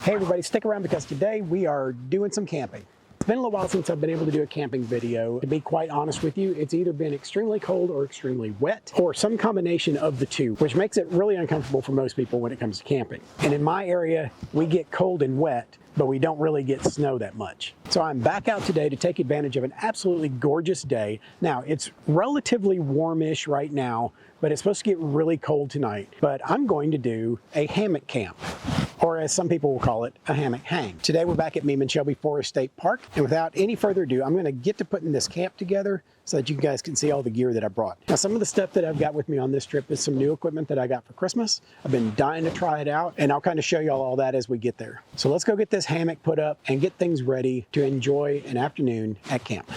Hey everybody, stick around because today we are doing some camping. It's been a little while since I've been able to do a camping video. To be quite honest with you, it's either been extremely cold or extremely wet, or some combination of the two, which makes it really uncomfortable for most people when it comes to camping. And in my area, we get cold and wet, but we don't really get snow that much. So I'm back out today to take advantage of an absolutely gorgeous day. Now, it's relatively warmish right now, but it's supposed to get really cold tonight. But I'm going to do a hammock camp, or as some people will call it, a hammock hang. Today we're back at Meeman Shelby Forest State Park, and without any further ado, I'm gonna get to putting this camp together so that you guys can see all the gear that I brought. Now, some of the stuff that I've got with me on this trip is some new equipment that I got for Christmas. I've been dying to try it out, and I'll kind of show y'all all that as we get there. So let's go get this hammock put up and get things ready to enjoy an afternoon at camp.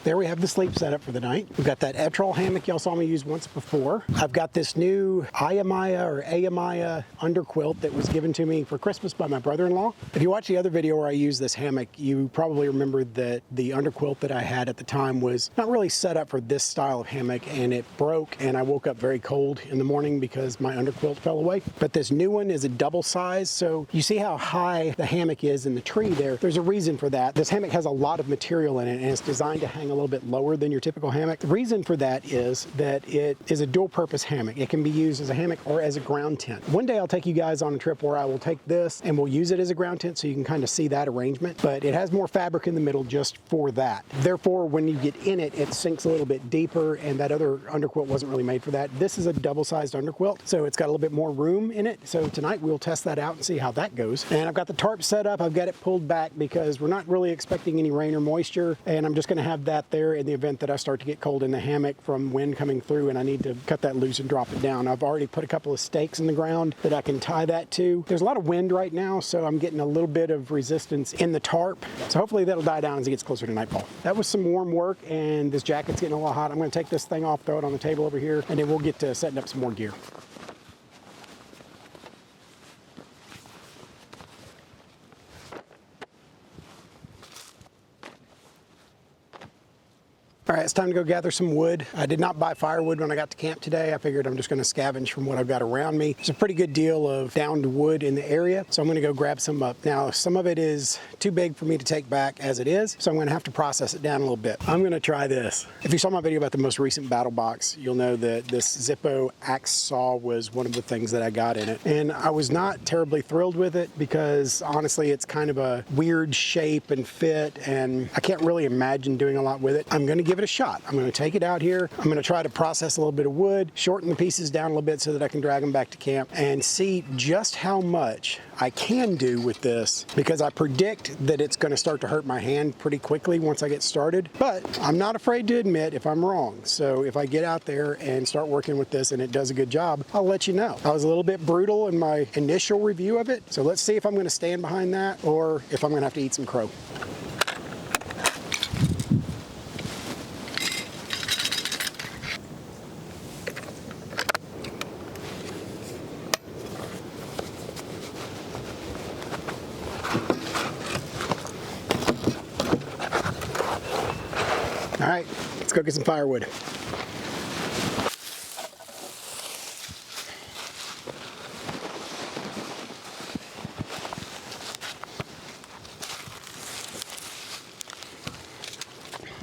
There we have the sleep setup for the night. We've got that Etrol hammock y'all saw me use once before. I've got this new Ayamaya underquilt that was given to me for Christmas by my brother-in-law. If you watch the other video where I used this hammock, you probably remember that the underquilt that I had at the time was not really set up for this style of hammock, and it broke, and I woke up very cold in the morning because my underquilt fell away. But this new one is a double size, so you see how high the hammock is in the tree there. There's a reason for that. This hammock has a lot of material in it, and it's designed to hang a little bit lower than your typical hammock. The reason for that is that it is a dual purpose hammock. It can be used as a hammock or as a ground tent. One day I'll take you guys on a trip where I will take this and we'll use it as a ground tent so you can kind of see that arrangement, but it has more fabric in the middle just for that. Therefore, when you get in it, it sinks a little bit deeper, and that other underquilt wasn't really made for that. This is a double-sized underquilt, so it's got a little bit more room in it. So tonight we'll test that out and see how that goes. And I've got the tarp set up. I've got it pulled back because we're not really expecting any rain or moisture, and I'm just going to have that there in the event that I start to get cold in the hammock from wind coming through and I need to cut that loose and drop it down. I've already put a couple of stakes in the ground that I can tie that to. There's a lot of wind right now, so I'm getting a little bit of resistance in the tarp. So hopefully that'll die down as it gets closer to nightfall. That was some warm work, and this jacket's getting a little hot. I'm going to take this thing off, throw it on the table over here, and then we'll get to setting up some more gear. All right, it's time to go gather some wood. I did not buy firewood when I got to camp today. I figured I'm just gonna scavenge from what I've got around me. There's a pretty good deal of downed wood in the area, so I'm gonna go grab some up. Now, some of it is too big for me to take back as it is, so I'm gonna have to process it down a little bit. I'm gonna try this. If you saw my video about the most recent battle box, you'll know that this Zippo axe saw was one of the things that I got in it. And I was not terribly thrilled with it because honestly, it's kind of a weird shape and fit, and I can't really imagine doing a lot with it. I'm gonna give it a shot. I'm gonna take it out here. I'm gonna try to process a little bit of wood, shorten the pieces down a little bit so that I can drag them back to camp and see just how much I can do with this, because I predict that it's gonna start to hurt my hand pretty quickly once I get started. But I'm not afraid to admit if I'm wrong. So if I get out there and start working with this and it does a good job, I'll let you know. I was a little bit brutal in my initial review of it. So let's see if I'm gonna stand behind that or if I'm gonna have to eat some crow. All right, let's go get some firewood.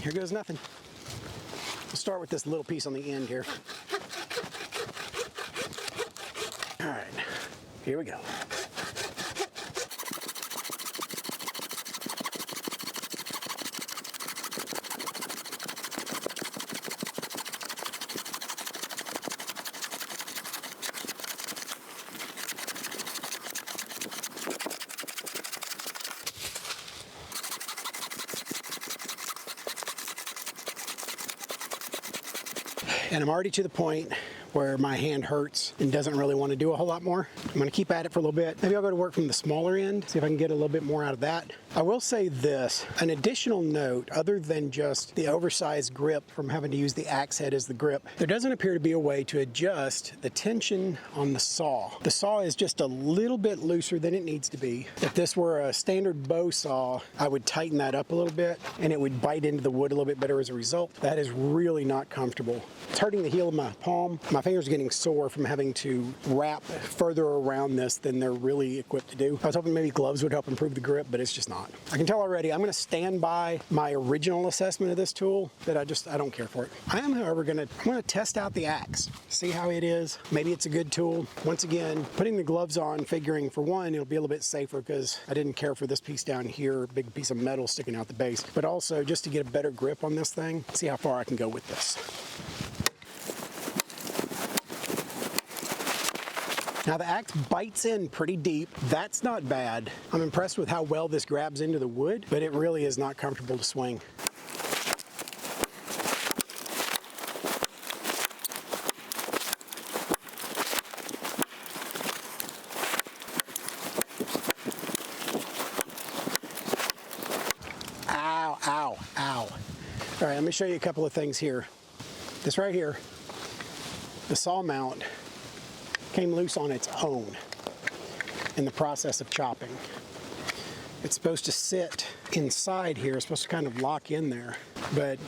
Here goes nothing. We'll start with this little piece on the end here. All right, here we go. And I'm already to the point where my hand hurts and doesn't really want to do a whole lot more. I'm going to keep at it for a little bit. Maybe I'll go to work from the smaller end, see if I can get a little bit more out of that. I will say this, an additional note, other than just the oversized grip from having to use the axe head as the grip, there doesn't appear to be a way to adjust the tension on the saw. The saw is just a little bit looser than it needs to be. If this were a standard bow saw, I would tighten that up a little bit and it would bite into the wood a little bit better as a result. That is really not comfortable. It's hurting the heel of my palm. My fingers are getting sore from having to wrap further around this than they're really equipped to do. I was hoping maybe gloves would help improve the grip, but it's just not. I can tell already I'm going to stand by my original assessment of this tool that I don't care for it. I am, however, I'm going to test out the axe, see how it is. Maybe it's a good tool. Once again, putting the gloves on, figuring for one, it'll be a little bit safer because I didn't care for this piece down here, big piece of metal sticking out the base, but also just to get a better grip on this thing, see how far I can go with this. Now the axe bites in pretty deep. That's not bad. I'm impressed with how well this grabs into the wood, but it really is not comfortable to swing. Ow, ow, ow. All right, let me show you a couple of things here. This right here, the saw mount came loose on its own in the process of chopping. It's supposed to sit inside here, it's supposed to kind of lock in there, but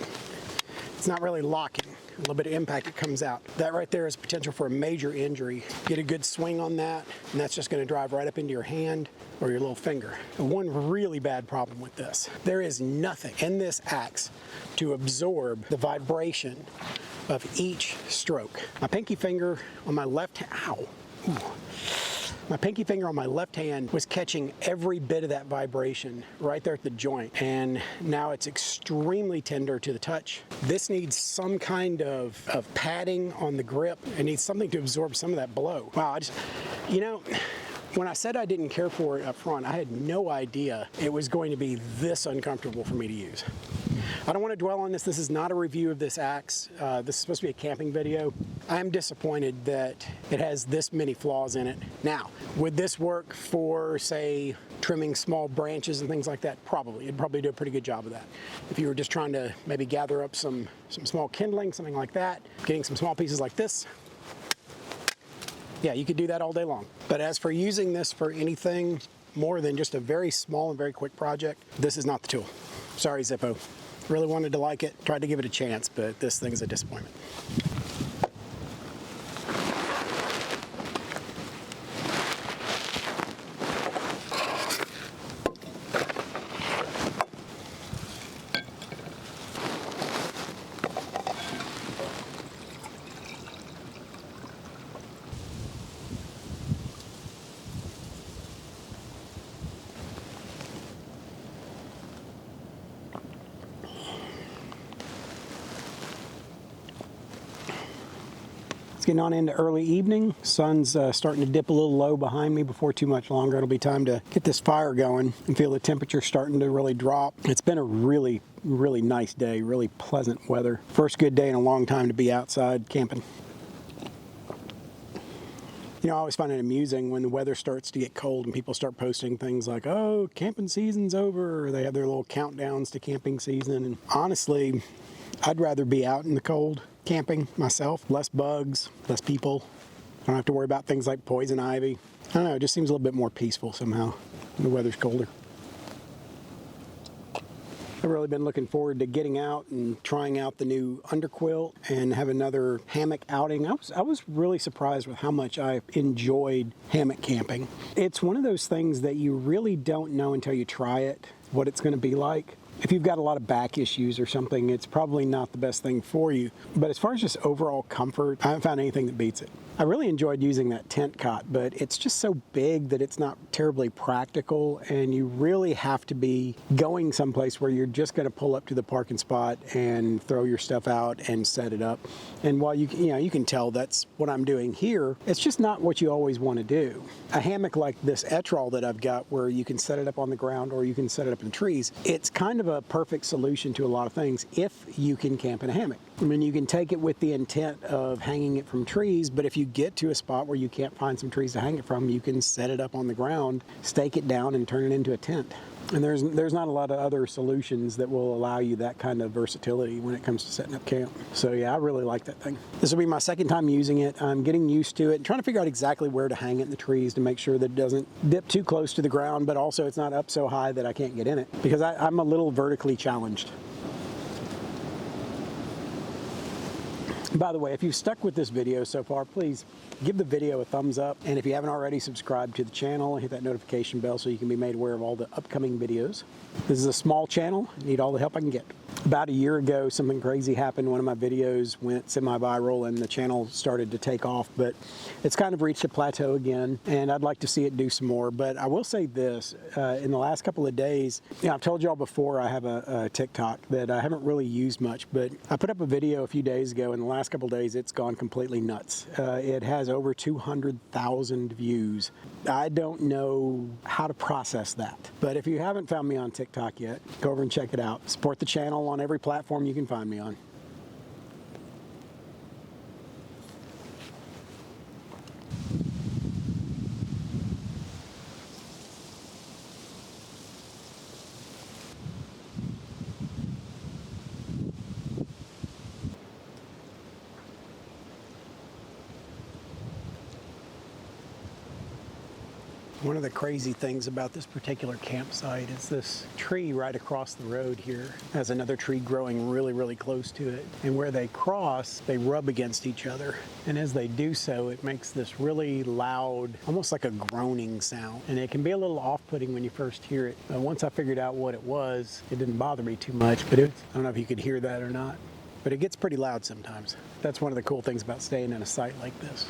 it's not really locking. A little bit of impact, it comes out. That right there is potential for a major injury. Get a good swing on that, and that's just gonna drive right up into your hand or your little finger. One really bad problem with this, there is nothing in this axe to absorb the vibration of each stroke. My pinky finger on my left hand, ow, ooh. My pinky finger on my left hand was catching every bit of that vibration right there at the joint, and now it's extremely tender to the touch. This needs some kind of padding on the grip. It needs something to absorb some of that blow. Wow, you know, when I said I didn't care for it up front, I had no idea it was going to be this uncomfortable for me to use. I don't want to dwell on this. This is not a review of this axe. This is supposed to be a camping video. I am disappointed that it has this many flaws in it. Now, would this work for, say, trimming small branches and things like that? Probably. It'd probably do a pretty good job of that. If you were just trying to maybe gather up some small kindling, something like that, getting some small pieces like this, yeah, you could do that all day long. But as for using this for anything more than just a very small and very quick project, this is not the tool. Sorry, Zippo. Really wanted to like it, tried to give it a chance, but this thing's a disappointment. Getting on into early evening. Sun's starting to dip a little low behind me. Before too much longer, it'll be time to get this fire going and feel the temperature starting to really drop. It's been a really nice day, really pleasant weather. First good day in a long time to be outside camping. You know, I always find it amusing when the weather starts to get cold and people start posting things like, oh, camping season's over, or they have their little countdowns to camping season. And honestly, I'd rather be out in the cold camping myself. Less bugs, less people. I don't have to worry about things like poison ivy. I don't know, it just seems a little bit more peaceful somehow when the weather's colder. I've really been looking forward to getting out and trying out the new underquilt and have another hammock outing. I was really surprised with how much I enjoyed hammock camping. It's one of those things that you really don't know until you try it, what it's going to be like. If you've got a lot of back issues or something, it's probably not the best thing for you. But as far as just overall comfort, I haven't found anything that beats it. I really enjoyed using that tent cot, but it's just so big that it's not terribly practical, and you really have to be going someplace where you're just going to pull up to the parking spot and throw your stuff out and set it up. And while you can tell that's what I'm doing here, it's just not what you always want to do. A hammock like this Etrol that I've got, where you can set it up on the ground or you can set it up in trees, it's kind of a perfect solution to a lot of things if you can camp in a hammock. I mean, you can take it with the intent of hanging it from trees, but if you get to a spot where you can't find some trees to hang it from, you can set it up on the ground, stake it down, and turn it into a tent. And there's not a lot of other solutions that will allow you that kind of versatility when it comes to setting up camp. So yeah, I really like that thing. This will be my second time using it. I'm getting used to it and trying to figure out exactly where to hang it in the trees to make sure that it doesn't dip too close to the ground, but also it's not up so high that I can't get in it, because I'm a little vertically challenged. By the way, if you've stuck with this video so far, please give the video a thumbs up. And if you haven't already, subscribe to the channel, hit that notification bell so you can be made aware of all the upcoming videos. This is a small channel. I need all the help I can get. About a year ago, something crazy happened. One of my videos went semi-viral and the channel started to take off, but it's kind of reached a plateau again, and I'd like to see it do some more. But I will say this, in the last couple of days, I've told y'all before I have a TikTok that I haven't really used much, but I put up a video a few days ago. In the last couple of days, it's gone completely nuts. It has over 200,000 views. I don't know how to process that, but if you haven't found me on TikTok yet, go over and check it out. Support the channel on every platform you can find me on. One of the crazy things about this particular campsite is this tree right across the road here has another tree growing really close to it. And where they cross, they rub against each other. And as they do so, it makes this really loud, almost like a groaning sound. And it can be a little off-putting when you first hear it. Once I figured out what it was, it didn't bother me too much, but I don't know if you could hear that or not, but it gets pretty loud sometimes. That's one of the cool things about staying in a site like this.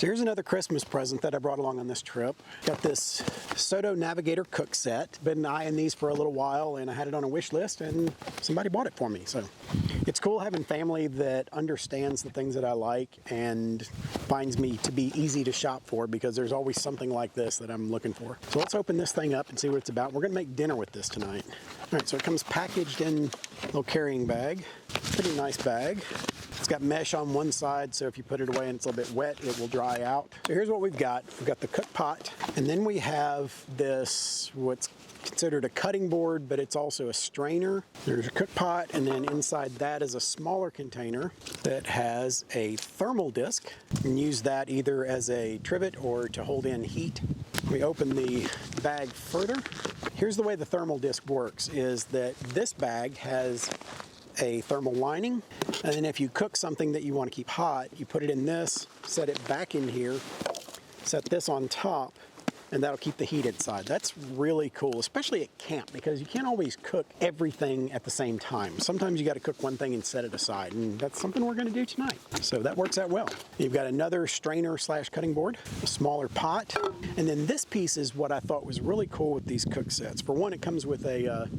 So here's another Christmas present that I brought along on this trip. Got this Soto Navigator cook set. Been eyeing these for a little while, and I had it on a wish list, and somebody bought it for me. So it's cool having family that understands the things that I like and finds me to be easy to shop for, because there's always something like this that I'm looking for. So let's open this thing up and see what it's about. We're gonna make dinner with this tonight. All right, so it comes packaged in a little carrying bag. Pretty nice bag. It's got mesh on one side, so if you put it away and it's a little bit wet, it will dry out. So here's what we've got. We've got the cook pot, and then we have this, what's considered a cutting board, but it's also a strainer. There's a cook pot, and then inside that is a smaller container that has a thermal disc. You can use that either as a trivet or to hold in heat. We open the bag further. Here's the way the thermal disc works, is that this bag has a thermal lining, and then if you cook something that you want to keep hot, you put it in this, set it back in here, set this on top, and that'll keep the heat inside. That's really cool, especially at camp, because you can't always cook everything at the same time. Sometimes you got to cook one thing and set it aside, and that's something we're going to do tonight. So that works out well. You've got another strainer slash cutting board, a smaller pot, and then this piece is what I thought was really cool with these cook sets. For one, it comes with a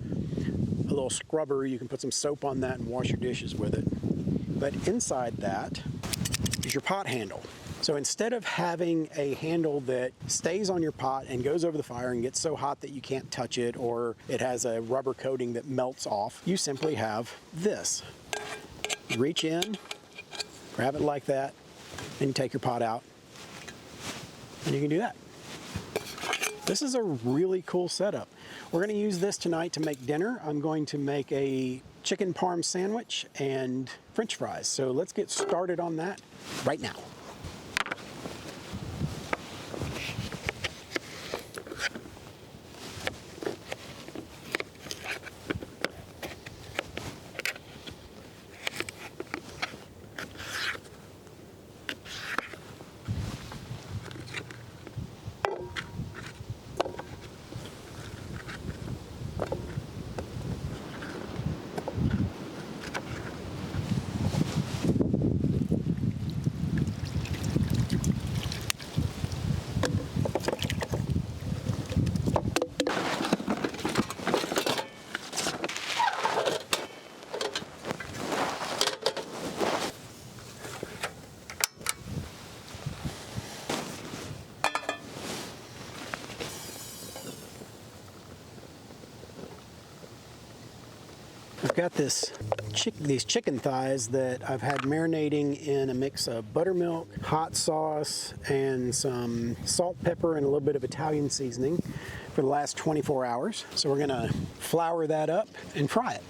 little scrubber. You can put some soap on that and wash your dishes with it. But inside that is your pot handle. So instead of having a handle that stays on your pot and goes over the fire and gets so hot that you can't touch it, or it has a rubber coating that melts off, you simply have this. You reach in, grab it like that, and you take your pot out, and you can do that. This is a really cool setup. We're going to use this tonight to make dinner. I'm going to make a chicken parm sandwich and French fries. So let's get started on that right now. I've got these chicken thighs that I've had marinating in a mix of buttermilk, hot sauce, and some salt, pepper, and a little bit of Italian seasoning for the last 24 hours. So we're gonna flour that up and fry it.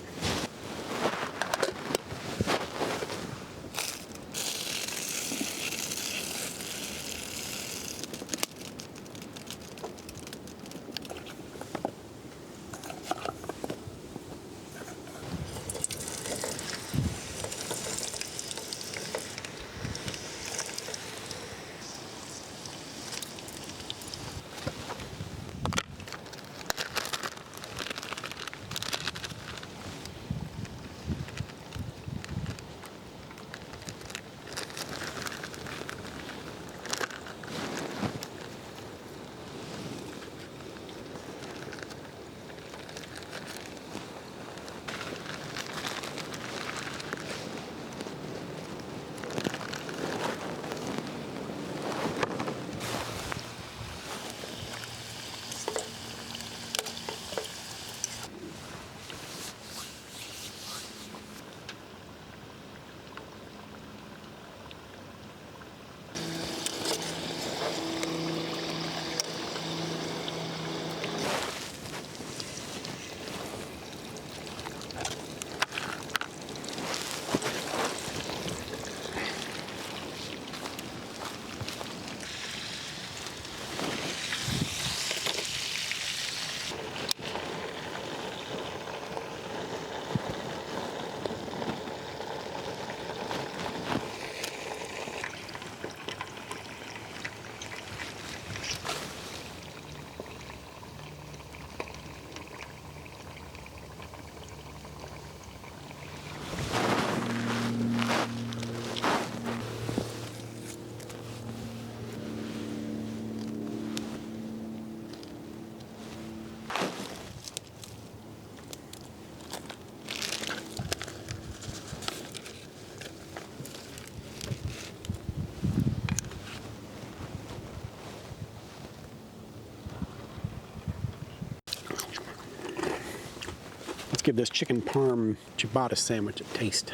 give this chicken parm ciabatta sandwich a taste.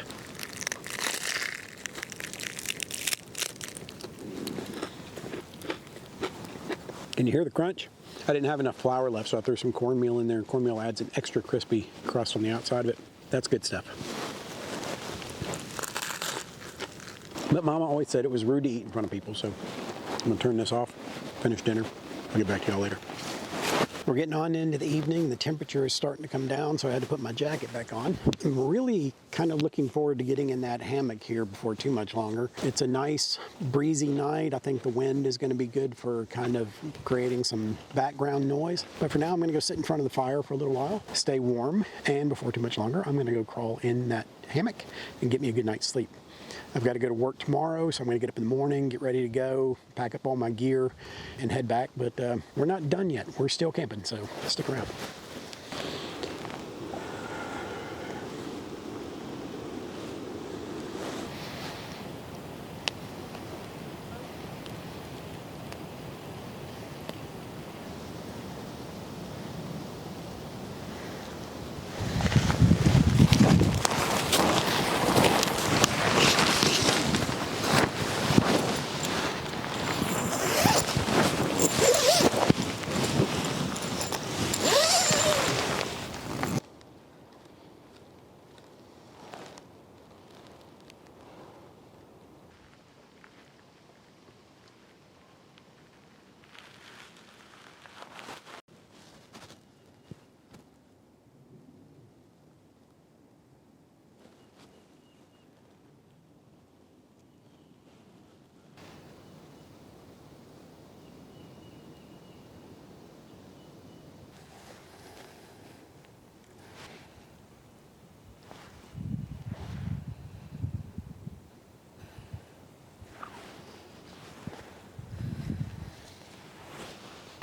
Can you hear the crunch? I didn't have enough flour left, so I threw some cornmeal in there. Cornmeal adds an extra crispy crust on the outside of it. That's good stuff. But Mama always said it was rude to eat in front of people, so I'm gonna turn this off, finish dinner. I'll get back to y'all later. We're getting on into the evening. The temperature is starting to come down, so I had to put my jacket back on. I'm really kind of looking forward to getting in that hammock here before too much longer. It's a nice breezy night. I think the wind is going to be good for kind of creating some background noise. But for now, I'm going to go sit in front of the fire for a little while, stay warm, and before too much longer, I'm going to go crawl in that hammock and get me a good night's sleep. I've got to go to work tomorrow, so I'm going to get up in the morning, get ready to go, pack up all my gear, and head back. But we're not done yet. We're still camping, so stick around.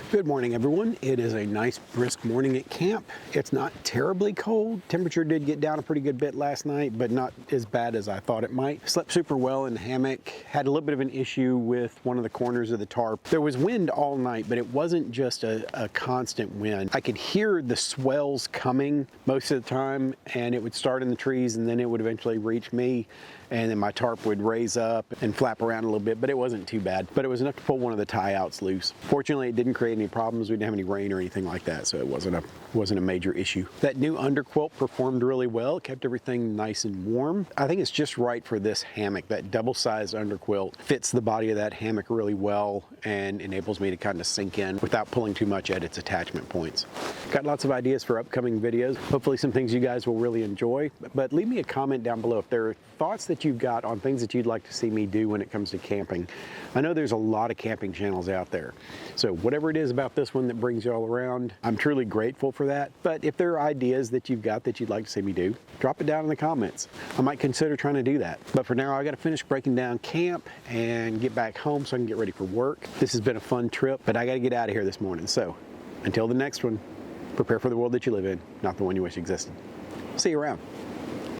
Good morning, everyone. It is a nice brisk morning at camp. It's not terribly cold. Temperature did get down a pretty good bit last night, but not as bad as I thought it might. Slept super well in the hammock. Had a little bit of an issue with one of the corners of the tarp. There was wind all night, but it wasn't just a constant wind. I could hear the swells coming most of the time, and it would start in the trees, and then it would eventually reach me, and then my tarp would raise up and flap around a little bit, but it wasn't too bad. But it was enough to pull one of the tie outs loose. Fortunately, it didn't create any problems. We didn't have any rain or anything like that, so it wasn't a major issue. That new underquilt performed really well. It kept everything nice and warm. I think it's just right for this hammock. That double-sized underquilt fits the body of that hammock really well and enables me to kind of sink in without pulling too much at its attachment points. Got lots of ideas for upcoming videos. Hopefully some things you guys will really enjoy, but leave me a comment down below if there are thoughts that you've got on things that you'd like to see me do when it comes to camping. I know there's a lot of camping channels out there, so whatever it is about this one that brings you all around, I'm truly grateful for that. But if there are ideas that you've got that you'd like to see me do, drop it down in the comments. I might consider trying to do that. But for now, I got to finish breaking down camp and get back home so I can get ready for work. This has been a fun trip, but I got to get out of here this morning. So until the next one, prepare for the world that you live in, not the one you wish existed. See you around.